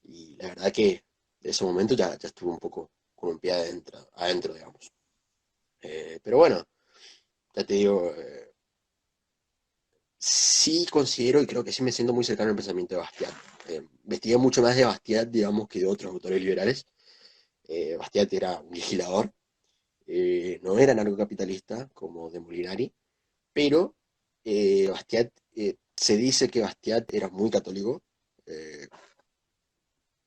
Y la verdad que de ese momento ya estuve un poco con un pie adentro, digamos. Pero bueno, ya te digo, sí considero y creo que sí me siento muy cercano al pensamiento de Bastiat. Investigué mucho más de Bastiat, digamos, que de otros autores liberales. Bastiat era un legislador, no era anarcocapitalista como de Molinari, pero Bastiat, se dice que Bastiat era muy católico. eh,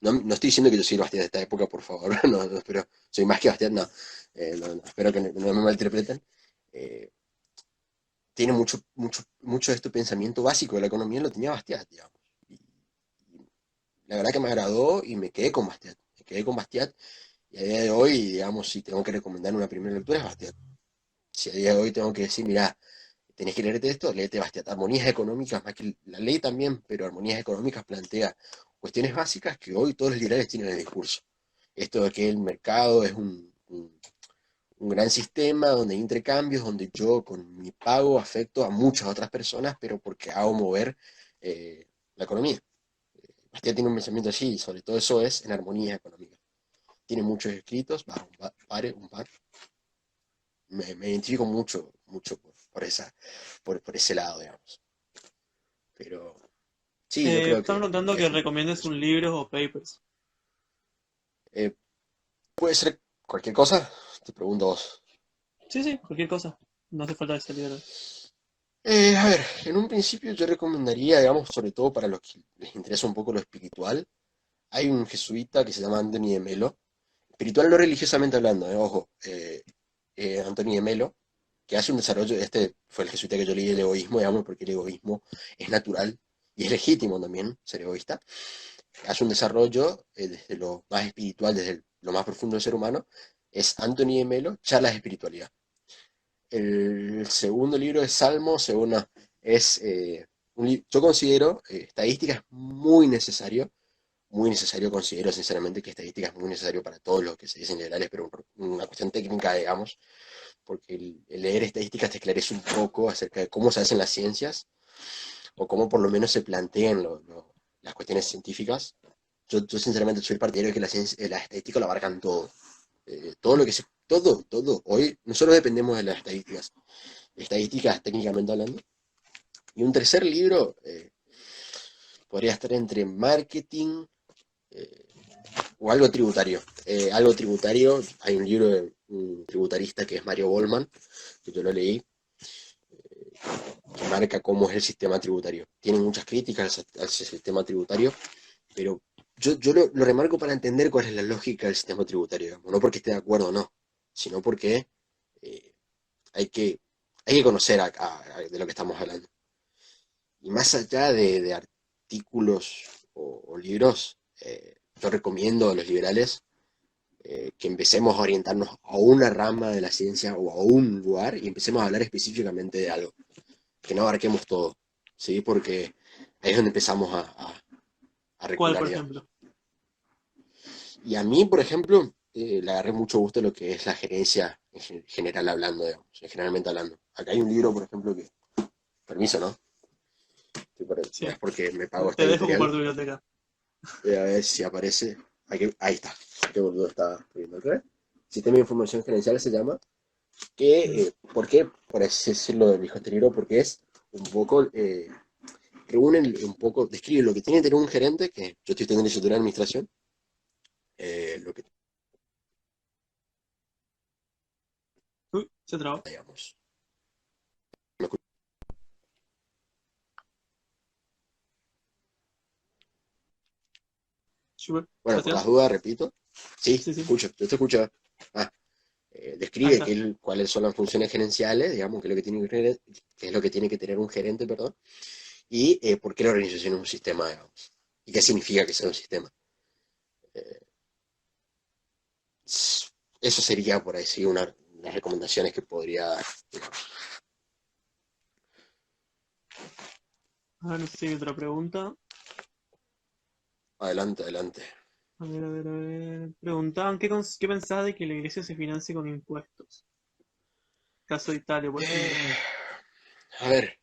no estoy diciendo que yo soy Bastiat de esta época, por favor, no, pero soy más que Bastiat, no. No, espero que no me malinterpreten. Eh, Tiene mucho de este pensamiento básico de la economía, lo tenía Bastiat, digamos. Y la verdad que me agradó y me quedé con Bastiat. Me quedé con Bastiat y a día de hoy, digamos, si tengo que recomendar una primera lectura es Bastiat. Si a día de hoy tengo que decir, mira, tenés que leerte esto, léete Bastiat. Armonías económicas, más que la ley también, pero Armonías económicas plantea cuestiones básicas que hoy todos los liberales tienen en el discurso. Esto de que el mercado es un gran sistema donde hay intercambios, donde yo con mi pago afecto a muchas otras personas, pero porque hago mover la economía. Bastiat tiene un pensamiento así, y sobre todo eso es en armonía económica. Tiene muchos escritos, un par. Me identifico mucho por ese lado, digamos. Pero sí, yo creo Estaba que notando te que dejo un poco con recomiendes eso. un libro o papers. Eh, ¿Puede ser cualquier cosa? Te pregunto a vos. Sí, sí, cualquier cosa. No hace falta que sea libro. A ver, en un principio yo recomendaría, digamos, sobre todo para los que les interesa un poco lo espiritual, hay un jesuita que se llama Anthony de Melo, espiritual no religiosamente hablando, ojo, Anthony de Melo, que hace un desarrollo, este fue el jesuita que yo leí el egoísmo, digamos, porque el egoísmo es natural y es legítimo también ser egoísta, hace un desarrollo desde lo más espiritual, lo más profundo del ser humano, es Anthony de Melo, Charlas de Espiritualidad. El segundo libro de Salmos, es, yo considero estadística es muy necesario, considero sinceramente que estadística es muy necesario para todos los que se dicen liberales, pero una cuestión técnica, digamos, porque el leer estadísticas te esclarece un poco acerca de cómo se hacen las ciencias, o cómo por lo menos se plantean las cuestiones científicas. Yo sinceramente soy partidario de que la estadística lo abarcan todo. Todo lo que se, todo. Hoy nosotros dependemos de las estadísticas técnicamente hablando. Y un tercer libro podría estar entre marketing eh, o algo tributario. Algo tributario, hay un libro de un tributarista que es Mario Goldman, que yo lo leí, que marca cómo es el sistema tributario. Tiene muchas críticas al sistema tributario, pero yo lo remarco para entender cuál es la lógica del sistema tributario, digamos. No porque esté de acuerdo o no, sino porque eh, hay que, hay que conocer de lo que estamos hablando. Y más allá de artículos o libros, yo recomiendo a los liberales que empecemos a orientarnos a una rama de la ciencia o a un lugar y empecemos a hablar específicamente de algo, que no abarquemos todo, ¿sí? Porque ahí es donde empezamos a ¿Cuál, recular, por digamos. ejemplo? Y a mí, por ejemplo, le agarré mucho gusto a lo que es la gerencia en general hablando, digamos, generalmente hablando. Acá hay un libro, por ejemplo, que, permiso, ¿no? No Sí, es porque me pago esta te dejo editorial. ocupar tu biblioteca. A ver si aparece. Ahí está. Qué boludo estaba viendo al revés. Sistema de Información Gerencial se llama. Mm. ¿Por qué? Por así decirlo, dijo este libro, porque es un poco, reúne un poco, describe lo que tiene que tener un gerente, que yo estoy teniendo licenciatura en administración, lo que, Uy, se trabó. digamos. Super. Bueno, por las Sebastián. dudas, repito. Sí, Sí, te sí. escucho, yo te escucho. Ah, Ahí describe está. cuáles son las funciones gerenciales, digamos, qué es lo que tiene que tener un gerente, perdón, y por qué la organización es un sistema, digamos, y qué significa que sea un sistema. Eh, Eso sería, por así, una de las recomendaciones que podría dar. A ver, no sé si hay otra pregunta. Adelante, adelante. A ver, a ver, a ver. Preguntaban qué pensaba de que la iglesia se financie con impuestos. Caso de Italia, por ejemplo. Eh, a ver,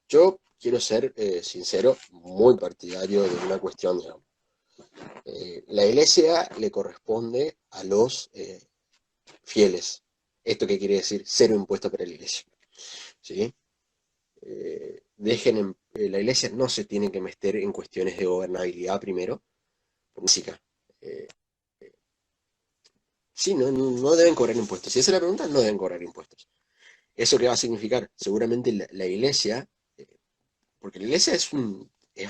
yo quiero ser sincero, muy partidario de una cuestión, digamos. La iglesia le corresponde a los fieles. ¿Esto qué quiere decir? Cero impuestos para la iglesia. ¿Sí? La iglesia no se tiene que meter en cuestiones de gobernabilidad primero, por música. Eh, Sí, no deben cobrar impuestos. Si esa es la pregunta, no deben cobrar impuestos. ¿Eso qué va a significar? Seguramente la iglesia, eh, porque la iglesia es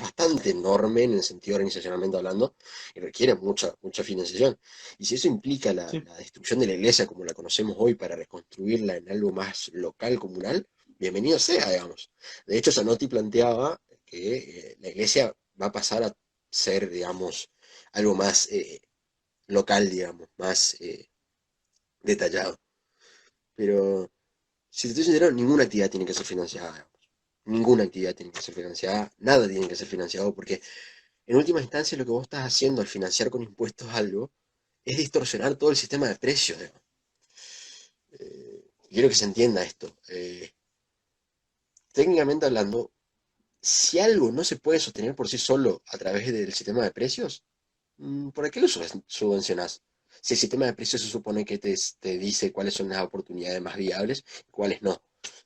bastante enorme en el sentido organizacionalmente hablando y requiere mucha financiación. Y si eso implica Sí, la destrucción de la iglesia como la conocemos hoy para reconstruirla en algo más local, comunal, bienvenido sea, digamos. De hecho, Zanotti planteaba que la iglesia va a pasar a ser, digamos, algo más local, digamos, más detallado. Pero, si te estoy sincero, ninguna actividad tiene que ser financiada, digamos. Ninguna actividad tiene que ser financiada, nada tiene que ser financiado, porque en última instancia lo que vos estás haciendo al financiar con impuestos algo es distorsionar todo el sistema de precios, digamos. Quiero que se entienda esto. Técnicamente hablando, si algo no se puede sostener por sí solo a través del sistema de precios, ¿por qué lo subvencionás? Si el sistema de precios se supone que te dice cuáles son las oportunidades más viables y cuáles no.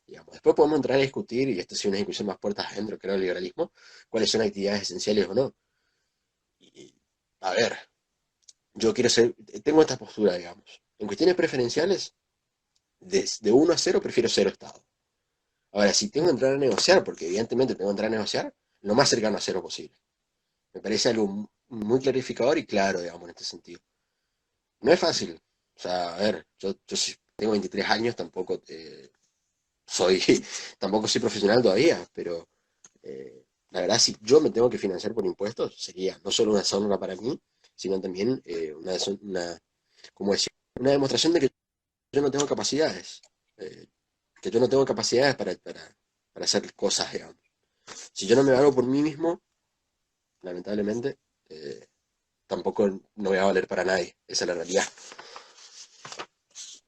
Digamos. Después podemos entrar a discutir, y esto sí es una discusión más puertas adentro, creo, del liberalismo, cuáles son actividades esenciales o no. Y, a ver, yo quiero ser, tengo esta postura, digamos. En cuestiones preferenciales, de 1 a 0 prefiero 0 Estado. Ahora, si tengo que entrar a negociar, porque evidentemente tengo que entrar a negociar, lo más cercano a 0 posible. Me parece algo muy clarificador y claro, digamos, en este sentido. No es fácil. O sea, a ver, yo tengo 23 años, tampoco soy, tampoco soy profesional todavía, pero la verdad, si yo me tengo que financiar por impuestos, sería no solo una deshonra para mí, sino también ¿cómo decir? Una demostración de que yo no tengo capacidades, eh, que yo no tengo capacidades para hacer cosas, digamos. Si yo no me valgo por mí mismo, lamentablemente, eh, tampoco no voy a valer para nadie. Esa es la realidad.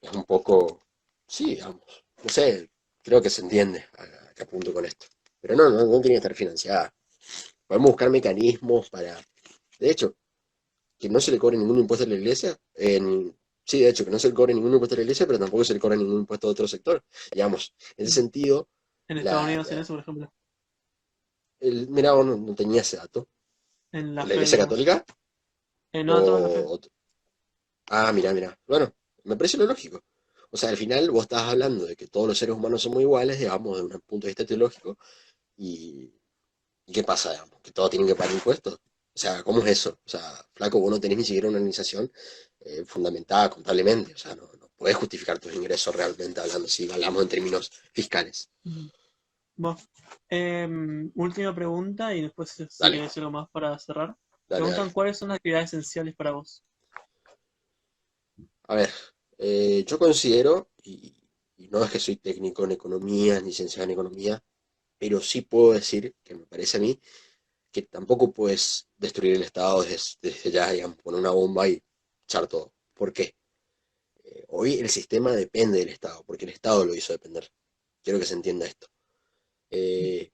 Es un poco, sí, digamos, no sé, creo que se entiende a qué apunto con esto. Pero no tiene que estar financiada. Podemos buscar mecanismos para, de hecho, que no se le cobre ningún impuesto a la iglesia. Sí, de hecho, que no se le cobre ningún impuesto a la iglesia, pero tampoco se le cobre ningún impuesto a otro sector. Digamos, en ese sentido, en Estados la, Unidos en la- eso, por ejemplo, mira, vos no tenía ese dato. en la ¿La fe, iglesia digamos. católica? No a toda la fe. O, mira. Bueno, me parece lo lógico. O sea, al final vos estás hablando de que todos los seres humanos somos iguales, digamos, desde un punto de vista teológico, y, ¿y qué pasa, digamos? Que todos tienen que pagar impuestos. O sea, ¿cómo es eso? O sea, flaco, vos no tenés ni siquiera una organización fundamentada contablemente. O sea, no puedes justificar tus ingresos realmente hablando, si hablamos en términos fiscales. Ujú. Bueno, última pregunta y después si Dale, querés algo más para cerrar. dale. Preguntan cuáles son las actividades esenciales para vos. A ver, yo considero, y no es que soy técnico en economía, ni licenciado en economía, pero sí puedo decir que me parece a mí que tampoco puedes destruir el Estado desde ya, digamos, poner una bomba y echar todo. ¿Por qué? Hoy el sistema depende del Estado, porque el Estado lo hizo depender. Quiero que se entienda esto. Eh,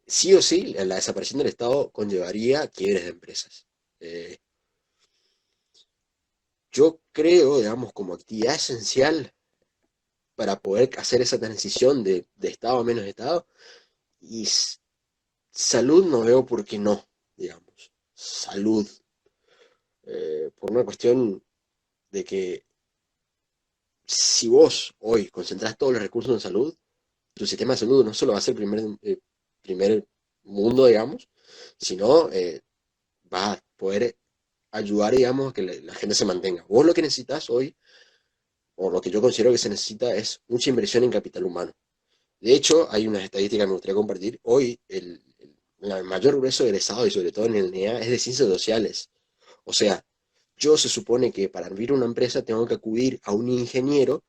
sí o sí, la desaparición del Estado conllevaría quiebres de empresas. Eh, yo creo, digamos, como actividad esencial para poder hacer esa transición de Estado a menos Estado, y salud no veo por qué no, digamos. Salud. Por una cuestión de que si vos hoy concentrás todos los recursos en salud, tu sistema de salud no solo va a ser primer mundo, digamos, sino va a poder ayudar, digamos, a que la gente se mantenga. Vos lo que necesitas hoy, o lo que yo considero que se necesita, es mucha inversión en capital humano. De hecho, hay unas estadísticas que me gustaría compartir. Hoy, el mayor grueso del Estado, y sobre todo en el NEA, es de ciencias sociales. O sea, yo se supone que para abrir una empresa tengo que acudir a un ingeniero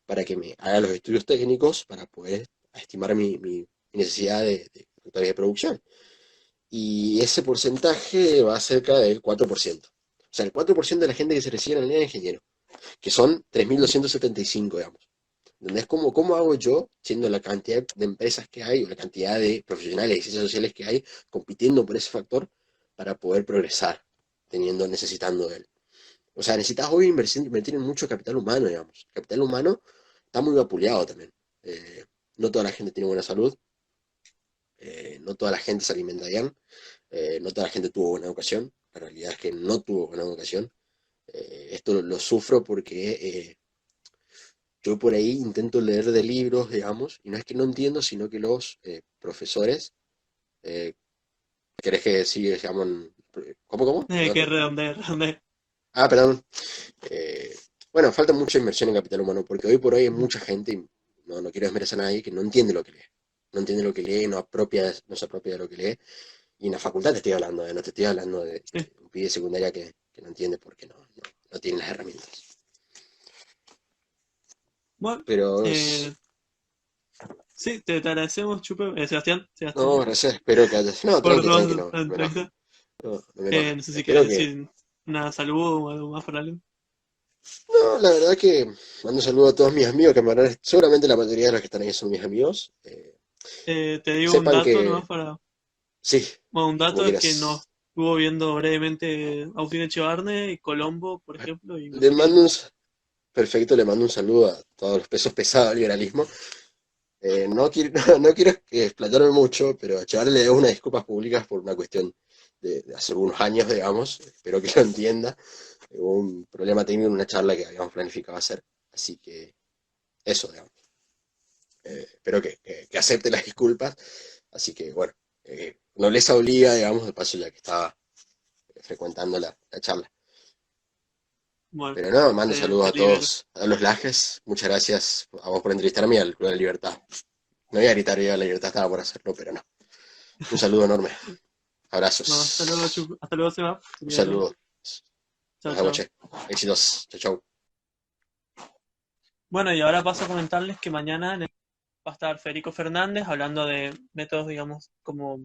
para que me haga los estudios técnicos para poder estimar mi necesidad de producción. Y ese porcentaje va cerca del 4%. O sea, el 4% de la gente que se recibe en la línea de ingeniero, que son 3.275, digamos. ¿Entendés? ¿Cómo hago yo, siendo la cantidad de empresas que hay, o la cantidad de profesionales y ciencias sociales que hay, compitiendo por ese factor, para poder progresar, necesitando de él? O sea, necesitas hoy invertir en mucho capital humano, digamos. El capital humano está muy vapuleado también. Eh, no toda la gente tiene buena salud, no toda la gente se alimenta bien, no toda la gente tuvo buena educación. La realidad es que no tuvo buena educación. Esto lo sufro porque yo por ahí intento leer de libros, digamos, y no es que no entiendo, sino que los profesores, eh, ¿querés que siga, digamos, cómo? Que Perdón. redondee, redondee. Ah, perdón. Eh, bueno, falta mucha inversión en capital humano, porque hoy por hoy hay mucha gente, y no quiero desmerecer a nadie, que no entiende lo que lee. No entiende lo que lee, no se apropia de lo que lee. Y en la facultad te estoy hablando, no te estoy hablando Sí. de un pibe de secundaria que no entiende porque no tiene las herramientas. Bueno, Pero eh, sí, te agradecemos, Chupe, Sebastián, no, Sebastián, gracias, espero que hayas... No, por tranqui, toda no, la no me enojo, entrevista. no me enojo. No sé si quieres Espero que... decir nada, saludo o algo más para alguien. No, la verdad que mando un saludo a todos mis amigos, que me seguramente la mayoría de los que están ahí son mis amigos. Te digo un Sepan dato que nomás para. sí, Bueno, un como dato es que nos quieras. estuvo viendo brevemente Agustín Echevarne y Colombo, por ejemplo, y Le Mujica. mando un... Perfecto, le mando un saludo a todos los pesos pesados del liberalismo. No quiero, no quiero explayarme mucho, pero a Chaval le debo unas disculpas públicas por una cuestión de hace algunos años, digamos. Espero que lo entienda. Hubo un problema técnico en una charla que habíamos planificado hacer. Así que eso, digamos. Espero que acepte las disculpas. Así que, bueno, no les obliga, digamos, de paso ya que estaba frecuentando la charla. Bueno, Pero no, mando saludos te a libero. todos, a los lajes. Muchas gracias a vos por entrevistarme y al Club de la Libertad. No iba a gritar Viva la Libertad, estaba por hacerlo, pero no. Un saludo enorme. No, hasta luego, Abrazos. Hasta luego, Seba. Te Un libero. saludo. Chao, Nos vemos, chao. che. Éxitos. Chau, chau. Bueno, y ahora paso a comentarles que mañana va a estar Federico Fernández hablando de métodos, digamos, como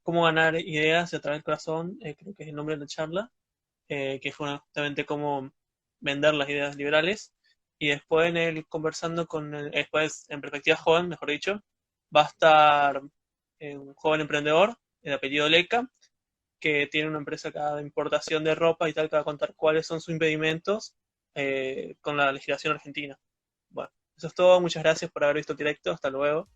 cómo ganar ideas a través del corazón, creo que es el nombre de la charla, que fue justamente cómo vender las ideas liberales. Y después en él conversando con después en perspectiva joven, mejor dicho, va a estar un joven emprendedor de apellido Leca, que tiene una empresa acá de importación de ropa y tal, que va a contar cuáles son sus impedimentos con la legislación argentina. Bueno, eso es todo. Muchas gracias por haber visto el directo. Hasta luego.